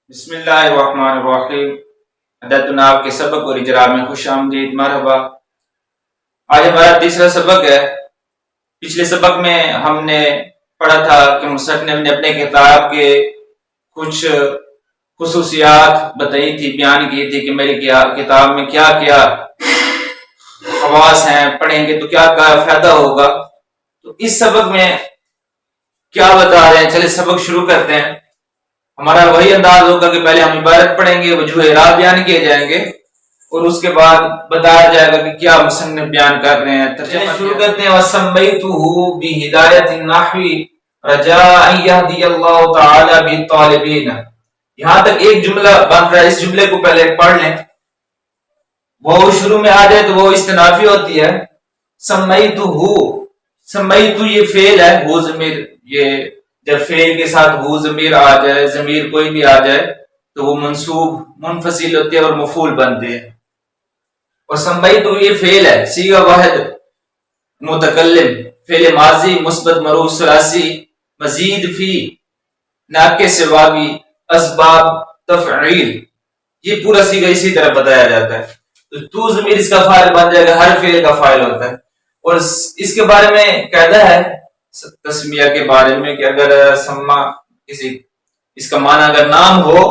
بسم اللہ الرحمن الرحیم۔ عدتنا آپ کے سبق اور اجرا میں خوش آمدید، مرحبا۔ آج ہمارا تیسرا سبق ہے۔ پچھلے سبق میں ہم نے پڑھا تھا کہ مصنف نے اپنے کتاب کے کچھ خصوصیات بتائی تھی، بیان کی تھی کہ میری کتاب میں کیا کیا خواص ہیں، پڑھیں گے تو کیا فائدہ ہوگا۔ تو اس سبق میں کیا بتا رہے ہیں، چلے سبق شروع کرتے ہیں۔ ہمارا وہی انداز ہوگا کہ پہلے ہم عبارت پڑھیں گے، وجوہ اعراب بیان کیے جائیں گے اور اس کے بعد بتایا جائے گا کہ کیا مصنف بیان کر رہے ہیں۔ ترجمہ شروع کرتے ہیں۔ وَسَمَّيْتُهُ بِهِدَایَةِ النَّحْوِ رَجَاءَ أَن يَهْدِيَ اللَّهُ تَعَالَى بِالطَّالِبِينَ۔ یہاں تک ایک جملہ بن رہا ہے، اس جملے کو پہلے پڑھ لیں۔ وہ شروع میں آ جائے تو وہ استنافی ہوتی ہے۔ سمیتو یہ فعل ہے، وہ ضمیر، یہ جب فعل کے ساتھ وہ ضمیر آ جائے، ضمیر کوئی بھی آ جائے تو وہ منصوب منفصل ہوتے ہیں اور مفعول بنتے ہیں۔ اور سمیتو یہ فعل ہے، صیغہ واحد متکلم، فعل ماضی مثبت مرفوع ثلاثی، مزید فی ناقص واوی، اسباب تفعیل، یہ پورا صیغہ اسی طرح بتایا جاتا ہے۔ تو ضمیر اس کا فاعل بن جائے گا، ہر فعل کا فاعل ہوتا ہے۔ اور اس کے بارے میں قاعدہ ہے تسمیہ کے بارے میں کہ اگر سما کسی اس کا معنی اگر نام ہو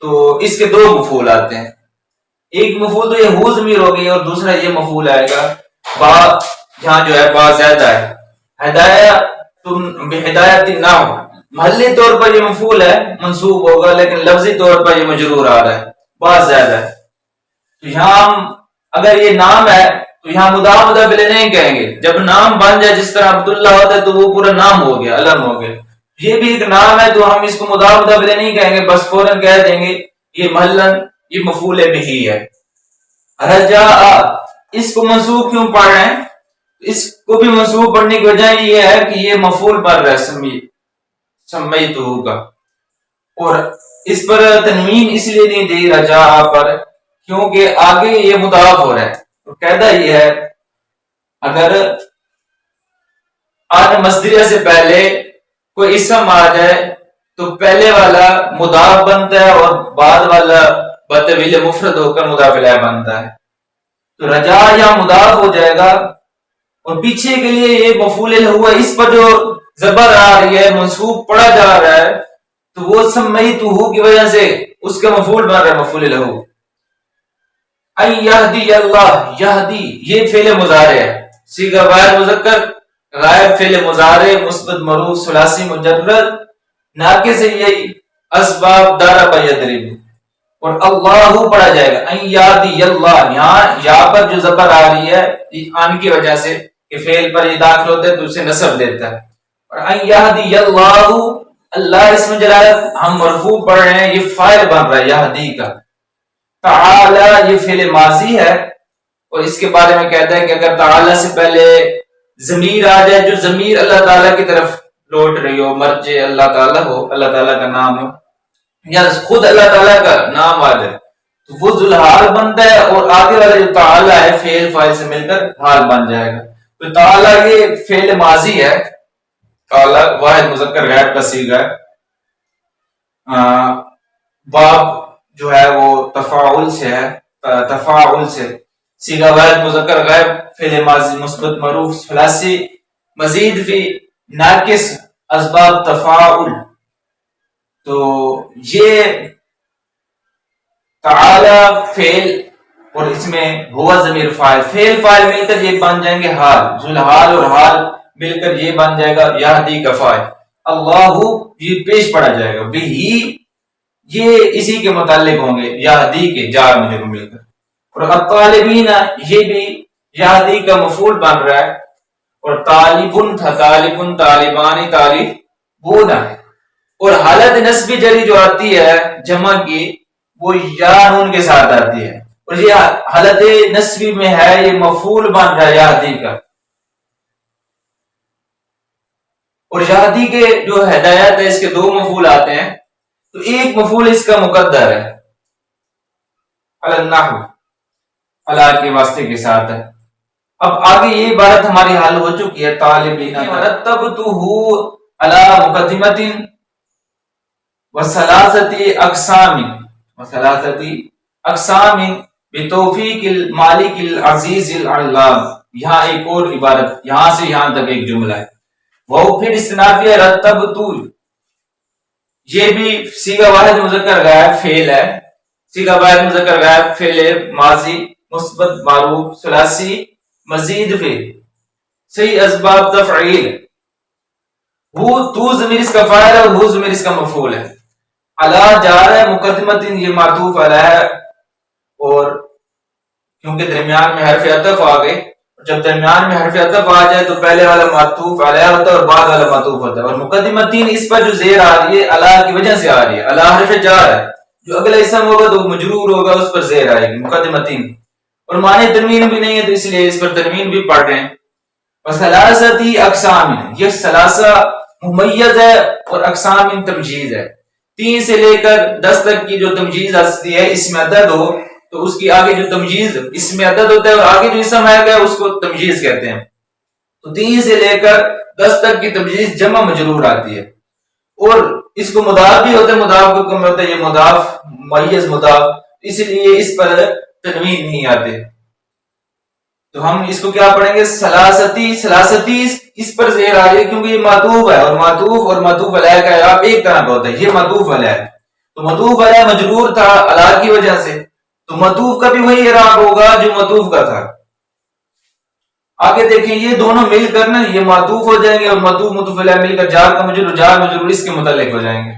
تو اس کے دو مفعول آتے ہیں۔ ایک مفعول تو یہ ہو ضمیر ہو گئی اور دوسرا یہ مفعول آئے گا با، یہاں جو ہے با زیادہ ہے۔ ہدایت النحو، محلی طور پر یہ مفعول ہے، منصوب ہوگا، لیکن لفظی طور پر یہ مجرور آ رہا ہے، با زیادہ ہے۔ تو یہاں ہم اگر یہ نام ہے تو یہاں مضاف مضاف الیہ نہیں کہیں گے۔ جب نام بن جائے جس طرح عبداللہ ہوتا ہے تو وہ پورا نام ہو گیا، علم ہو گیا۔ یہ بھی ایک نام ہے تو ہم اس کو مضاف مضاف الیہ نہیں کہیں گے، بس فوراً کہہ دیں گے یہ محلن، یہ مفعول بہ ہے۔ رجاء، اس کو منصوب کیوں پڑھ رہے ہیں؟ اس کو بھی منصوب پڑھنے کی وجہ یہ ہے کہ یہ مفعول بن رہا ہے سمیتو کا، اور اس پر تنوین اس لیے نہیں دی رجاء پر کیونکہ آگے یہ مضاف ہو رہا ہے۔ تو قاعدہ یہ ہے اگر آج مصدریہ سے پہلے کوئی اسم آ جائے تو پہلے والا مضاف بنتا ہے اور بعد والا بطویل مفرد ہو کر مضاف الیہ بنتا ہے۔ تو رجا یا مضاف ہو جائے گا اور پیچھے کے لیے یہ مفعول ہوا، اس پر جو زبر آ رہی ہے، منصوب پڑھا جا رہا ہے، تو وہ سمیتو کی وجہ سے اس کا مفعول بن رہا ہے، مفعول لہو۔ ان یہدی اللہ، یہدی یہ فعل مضارع ہے، صیغہ غیر مذکر غائب فعل مضارع مثبت مرفوع ثلاثی مجرد ناقص یہی اسباب ضرب یضرب، اور اللہ پڑھا جائے گا ان یہدی اللہ، یہاں یا پر جو زبر آ رہی ہے ان کی وجہ سے کہ فعل پر یہ داخل ہوتا ہے تو اسے نصب دیتا ہے۔ اور ان یہدی اللہ، اللہ اسم جلالت ہم مرفوع پڑھ رہے ہیں، یہ فاعل بن رہا ہے یہدی کا۔ تعالی یہ فعل ماضی ہے اور اس کے بارے میں کہتا ہے کہ اگر تعالی سے پہلے ضمیر آ جائے جو ضمیر اللہ تعالیٰ کی طرف لوٹ رہی ہو، مرجع اللہ تعالیٰ ہو، اللہ تعالیٰ کا نام ہو یا خود اللہ تعالیٰ کا نام آ جائے تو وہ ذوالحال بنتا ہے، اور آگے والا جو تعالی ہے فعل فاعل سے مل کر حال بن جائے گا۔ تو تعالی یہ فعل ماضی ہے، تعالی واحد مذکر غائب کا صیغہ ہے۔ باب جو ہے وہ تفاعل سے ہے، تفاعل سے، صیغہ واحد مذکر غائب فعل ماضی مثبت مرفوع ثلاثی مزید فی ناقص اسباب تفاعل۔ تو یہ تعالی فعل اور اس میں ہوا ضمیر فاعل، فعل فاعل مل کر یہ بن جائیں گے حال، ذوالحال اور حال مل کر یہ بن جائے گا یہدی کا فاعل۔ اللہ یہ پیش پڑا جائے گا، بھی یہ اسی کے متعلق ہوں گے یہدی کے جار مجرور مل کر۔ اور الطالبین یہ بھی یہدی کا مفعول بن رہا ہے، اور طالبن تھا، طالبن، طالبانی، طالبون، اور حالت نسبی جری جو آتی ہے جمع کی وہ یا نون کے ساتھ آتی ہے، اور یہ حالت نسبی میں ہے، یہ مفعول بن رہا ہے یہدی کا۔ اور یہدی کے جو ہدایت ہے اس کے دو مفعول آتے ہیں، تو ایک مفعول اس کا مقدر ہے علی النحو، اللہ کے واسطے کے ساتھ ہے۔ اب آگے یہ عبارت ہماری حل ہو چکی ہے، طالبین رتبتہ علی مقدمۃ وثلاثتی اقسام بتوفیق المالک العزیز العلام. یہاں ایک اور عبارت، یہاں سے یہاں تک ایک جملہ ہے. وہ پھر استنافیہ رتبتو، یہ بھی صیغہ واحد مذکر غائب فعل ہے. صیغہ واحد مذکر غائب فعل ماضی مثبت معروف ثلاثی مزید فعل صحیح اسباب تفعیل. وہ تو ضمیر اس کا فاعل ہے اور وہ ضمیر اس کا مفعول ہے. علی جار ہے مقدمت، یہ معطوف علی ہے، اور کیونکہ درمیان میں حرف عطف آ گئے، جب درمیان میں حرف عطف آ جائے تو پہلے والا معطوف علیہ ہوتا ہے اور بعد والا معطوف ہوتا ہے. اور مقدمتین اس پر جو زیر آ رہی ہے علی کی وجہ سے آ رہی ہے. علی حرف جار ہے، جو اگلا اسم ہوگا تو مجرور ہوگا، اس پر زیر آئے گی مقدمتین. اور معنی تنوین بھی نہیں ہے تو اس لیے اس پر تنوین بھی پڑھ رہے ہیں. وثلاثتی اقسام، یہ ثلاثہ ممیز ہے اور اقسام تمجیز ہے. 3 سے لے کر 10 تک کی جو تمجیز ہستی ہے، اس میں عدد ہو تو اس کی آگے جو تمجیز اس میں عدد ہوتا ہے اور آگے جو اسم آئے گا اس کو تمجیز کہتے ہیں. تو 3 سے لے کر 10 تک کی تمجیز جمع مجرور آتی ہے. اور اس کو مضاف بھی ہوتا ہے، مضاف کو کم ہوتا ہے، یہ مضاف ممیز مضاف، اس لیے اس پر تنوین نہیں آتے. تو ہم اس کو کیا پڑھیں گے؟ ثلاثتی اس پر زیر آ رہی ہے کیونکہ یہ معطوف ہے، اور معطوف علیہ کا اعراب ایک طرح کا ہوتا ہے. یہ معطوف علیہ ہے تو معطوف علیہ مجرور تھا علیہ کی وجہ سے، تو معطوف کا بھی وہی اعراب ہوگا جو معطوف کا تھا. آگے دیکھیں یہ دونوں مل کر نا یہ معطوف ہو جائیں گے اور معطوف علیہ مل کر جار کا مجرور اس کے متعلق ہو جائیں گے.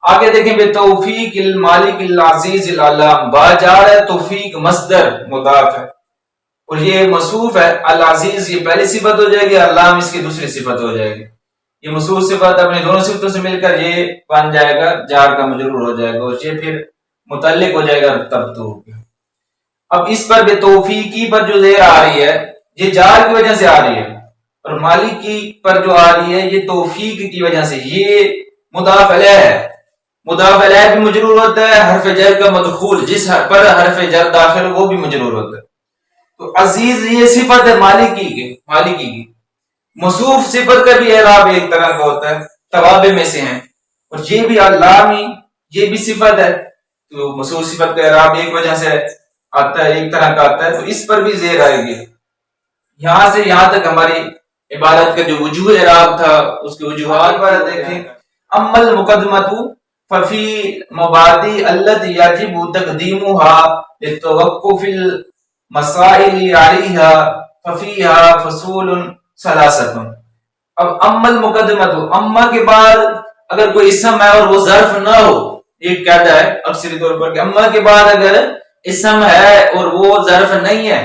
آگے دیکھیں بے توفیق المالک العزیز العلام. با جار ہے، توفیق مصدر مضاف ہے اور یہ موصوف ہے. العزیز یہ پہلی صفت ہو جائے گی، علام اس کی دوسری صفت ہو جائے گی. یہ موصوف صفت اپنے دونوں صفتوں سے مل کر یہ بن جائے گا، جار کا مجرور ہو جائے گا اور یہ پھر متعلق ہو جائے گا تب تو. اب اس پر بے توفیقی پر جو زیر آ رہی ہے یہ جار کی وجہ سے آ رہی ہے، اور مالکی پر جو آ رہی ہے یہ توفیق کی وجہ سے. یہ مضاف الیہ ہے، مضاف الیہ بھی مجرور ہوتا ہے، حرف جر کا مدخول جس پر حرف جر داخل وہ بھی مجرور ہوتا ہے. تو عزیز یہ صفت ہے مالکی کی. موصوف صفت کا بھی اعراب ایک طرح کا ہوتا ہے، توابع میں سے ہیں. اور یہ بھی علامی یہ بھی صفت ہے، تو موصوف صفت کا اعراب ایک وجہ سے آتا ہے، ایک طرح کا آتا ہے. تو اس پر بھی زیر آئے گی. یہاں سے یہاں تک ہماری عبارت کا جو وجوہ اعراب تھا اس کے وجوہات پر دیکھیں. امل مقدمۃ ففی مبادی التی یجب تقدیمها للتوقف مسائل علیہا ففیہا فصول ثلاثۃ. اب امل مقدمۃ، اما کے بعد اگر کوئی اسم ہے اور وہ ظرف نہ ہو، یہ کہتا ہے اکثر طور پر کہ اما کے بعد اگر اسم ہے اور وہ ظرف نہیں ہے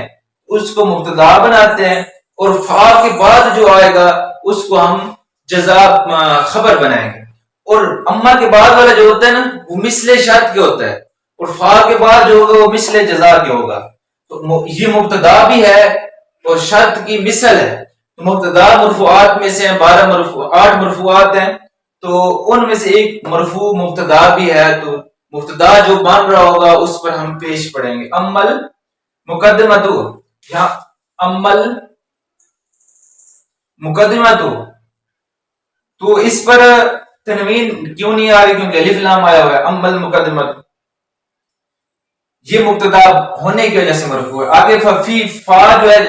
اس کو مبتدا بناتے ہیں، اور فا کے بعد جو آئے گا اس کو ہم جزا خبر بنائیں گے. اور اما کے بعد والا جو ہوتا ہے نا وہ مثل شرط کے ہوتا ہے، اور فا کے بعد جو ہوگا وہ مثل جزا کے ہوگا. تو یہ مبتدا بھی ہے اور شرط کی مثل ہے. تو مبتدا مرفوعات میں سے 8 مرفوعات ہیں، تو ان میں سے ایک مرفوع مبتدا بھی ہے. تو مبتدا جو بن رہا ہوگا اس پر ہم پیش پڑیں گے. امل مقدمۃ، یہاں امل مقدمۃ، تو اس پر تنوین کیوں نہیں آ رہی؟ کیونکہ الف لام آیا ہوا ہے. امل مقدمۃ یہ مبتدا ہونے کی وجہ سے مرفوع ہے. آگے فی فا جو ہے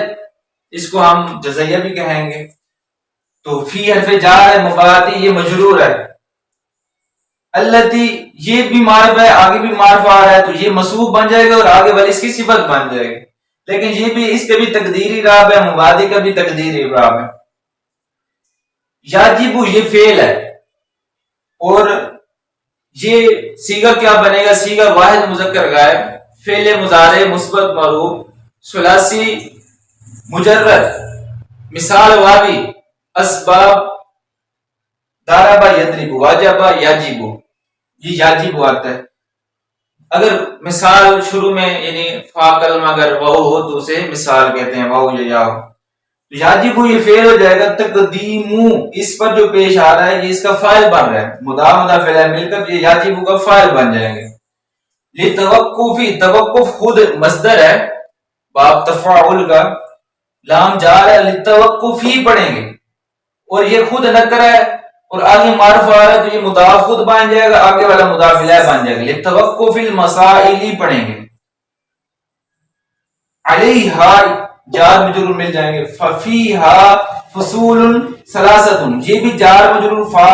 اس کو ہم جزیہ بھی کہیں گے. تو فی حرف جار ہے، مبادی یہ مجرور ہے. التی یہ بھی معرف ہے، آگے بھی معرف آ رہا ہے تو یہ موصوف بن جائے گا اور آگے والی اس کی صفت بن جائے گی. لیکن یہ بھی اس کا بھی تقدیری راب ہے، مبادی کا بھی تقدیری راب ہے. یاجب یہ فعل ہے اور یہ صیغہ کیا بنے گا؟ صیغہ واحد مذکر غائب فعل مضارع مثبت معروف ثلاثی مجرد. مثال واوی اسباب ضرب یضرب واجب یجب، یہ یجب آتا ہے. اگر مثال شروع میں یعنی فا کلمہ اگر واو ہو تو اسے مثال کہتے ہیں، واو یا یا ہو. تو یجب یہ فعل ہو جائے گا. تقدیم اس پر جو پیش آ رہا ہے یہ اس کا فاعل بن رہا ہے، مضاف فعل مل کر یہ یجب کا فاعل بن جائیں گے. لتوقفی، توقف خود مصدر ہے باب تفاعل کا، لام جار ہے، لتوقفی پڑھیں گے اور یہ خود نکرہ ہے اور آگے معرف آ رہا ہے تو یہ مضاف خود بن جائے گا، آگے والا مضاف الیہ بن جائے گا. لتوقف المسائل پڑھیں گے. علیہا جار مجرور مل جائیں گے. ففیہا فصول ثلاثۃ، یہ بھی جار مجرور فا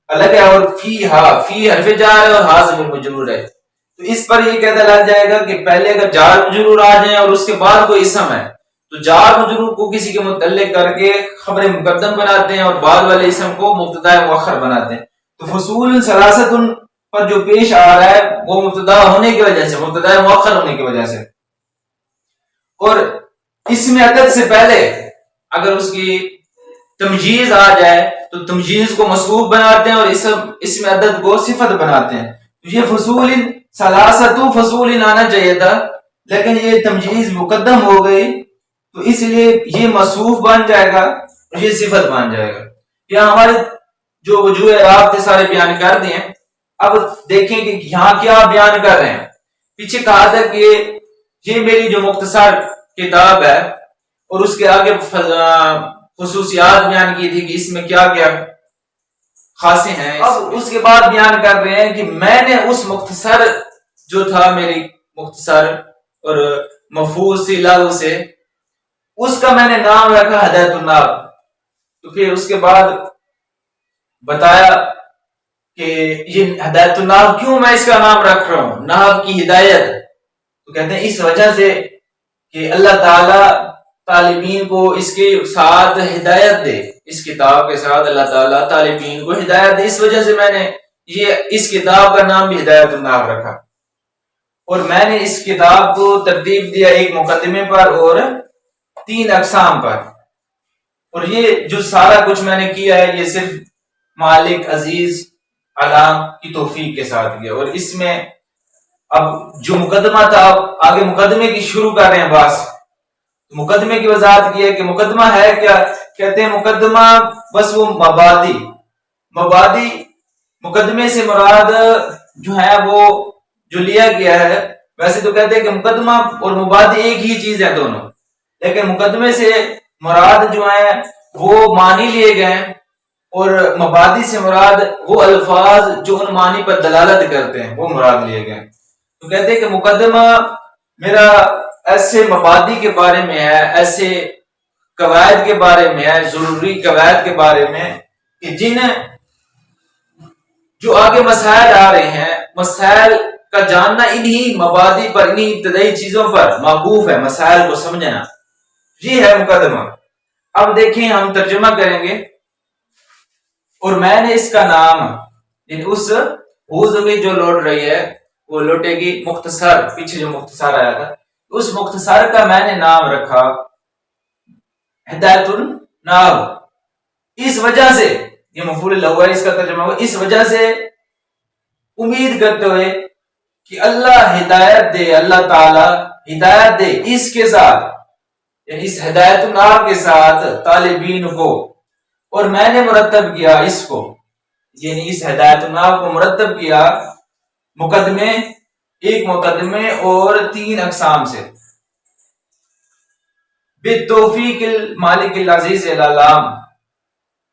الگ ہے، اور فیہا فی حرف جار ہے اور ہا ضمیر مجرور ہے. تو اس پر یہ کہتا لگ جائے گا کہ پہلے اگر جار مجرور آ جائیں اور اس کے بعد کوئی اسم ہے تو جار مجرور کو کسی کے متعلق کر کے خبر مقدم بناتے ہیں اور بعد والے اسم کو مبتدا مؤخر بناتے ہیں. تو فصول ثلاثۃ پر جو پیش آ رہا ہے وہ مبتدا ہونے کی وجہ سے، مبتدا مؤخر ہونے کی وجہ سے. اور اسم عدد سے پہلے اگر اس کی تمجیز آ جائے تو تمجیز کو مصروف بناتے ہیں اور اسم عدد کو صفت بناتے ہیں. تو یہ فصول ثلاثۃ فصول آنا چاہیے تھا، لیکن یہ تمجیز مقدم ہو گئی تو اس لیے یہ مصروف بن جائے گا اور یہ صفت بن جائے گا. یہاں ہمارے جو وجوہ اعراب تھے سارے بیان کر دیے. اب دیکھیں کہ یہاں کیا بیان کر رہے ہیں. پیچھے کہا تھا کہ یہ میری جو مختصر کتاب ہے اور اس کے آگے خصوصیات بیان کی تھی کہ اس میں کیا کیا خاصے ہیں. اب اس کے بعد بیان کر رہے ہیں کہ میں نے اس مختصر جو تھا میری مختصر اور مفہوم سے لاغو سے، اس کا میں نے نام رکھا ہدایت الناب. تو پھر اس کے بعد بتایا کہ یہ ہدایت الناب کیوں میں اس کا نام رکھ رہا ہوں، ناب کی ہدایت. تو کہتے ہیں اس وجہ سے کہ اللہ تعالی طالبین کو اس کے ساتھ ہدایت دے، اس کتاب کے ساتھ اللہ تعالیٰ طالبین کو ہدایت دے. اس وجہ سے میں نے یہ اس کتاب کا نام بھی ہدایت الناب رکھا. اور میں نے اس کتاب کو ترتیب دیا ایک مقدمے پر اور 3 اقسام پر. اور یہ جو سارا کچھ میں نے کیا ہے یہ صرف مالک عزیز علام کی توفیق کے ساتھ کیا. اور اس میں اب جو مقدمہ تھا اب آگے مقدمے کی شروع کر رہے ہیں بس. مقدمے کی وضاحت کی ہے کہ مقدمہ ہے کیا. کہتے ہیں مقدمہ بس وہ مبادی مقدمے سے مراد جو ہے وہ جو لیا گیا ہے. ویسے تو کہتے ہیں کہ مقدمہ اور مبادی ایک ہی چیز ہے دونوں، لیکن مقدمے سے مراد جو ہے وہ معنی لیے گئے اور مبادی سے مراد وہ الفاظ جو ان معنی پر دلالت کرتے ہیں وہ مراد لیے گئے. تو کہتے ہیں کہ مقدمہ میرا ایسے مبادی کے بارے میں ہے، ایسے قواعد کے بارے میں ہے، ضروری قواعد کے بارے میں کہ جن جو آگے مسائل آ رہے ہیں، مسائل کا جاننا انہی مبادی پر، انہی ابتدائی چیزوں پر موقوف ہے، مسائل کو سمجھنا. یہ ہے مقدمہ. اب دیکھیں ہم ترجمہ کریں گے. اور میں نے اس کا نام اس ضمیر جو لوٹ رہی ہے وہ لوٹے گی مختصر، پیچھے جو مختصر آیا تھا اس مختصر کا میں نے نام رکھا ہدایت الناب. اس وجہ سے یہ مفعول الاول ہے، اس کا ترجمہ ہوا اس وجہ سے امید کرتے ہوئے کہ اللہ ہدایت دے، اللہ تعالی ہدایت دے اس کے ساتھ، یعنی اس ہدایت الناب کے ساتھ طالبین کو. اور میں نے مرتب کیا اس کو، یعنی اس ہدایت الناب کو مرتب کیا مقدمے، ایک مقدمے اور 3 اقسام سے. بالتوفیق المالک العزیز العلام،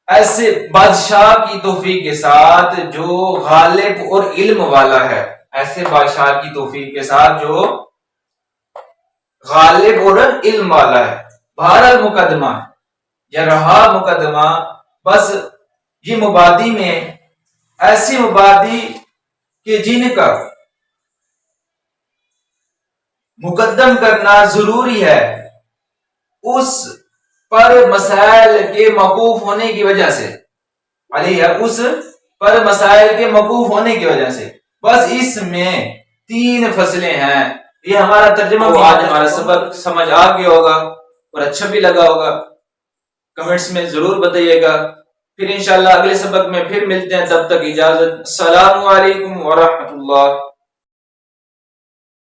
ایسے بادشاہ کی توفیق کے ساتھ جو غالب اور علم والا ہے، ایسے بادشاہ کی توفیق کے ساتھ جو غالب اور علم والا ہے. بہرحال مقدمہ یا رہا مقدمہ بس یہ مبادی میں ایسی مبادی کہ جن کا مقدم کرنا ضروری ہے اس پر مسائل کے موقوف ہونے کی وجہ سے، اس پر مسائل کے موقوف ہونے کی وجہ سے. بس اس میں 3 فصلیں ہیں. یہ ہمارا ترجمہ بھی آج ہمارا سبق سمجھ آ گیا ہوگا اور اچھا بھی لگا ہوگا. کمنٹس میں ضرور بتائیے گا. پھر انشاءاللہ اگلے سبق میں پھر ملتے ہیں. تب تک اجازت. السلام علیکم ورحمۃ اللہ.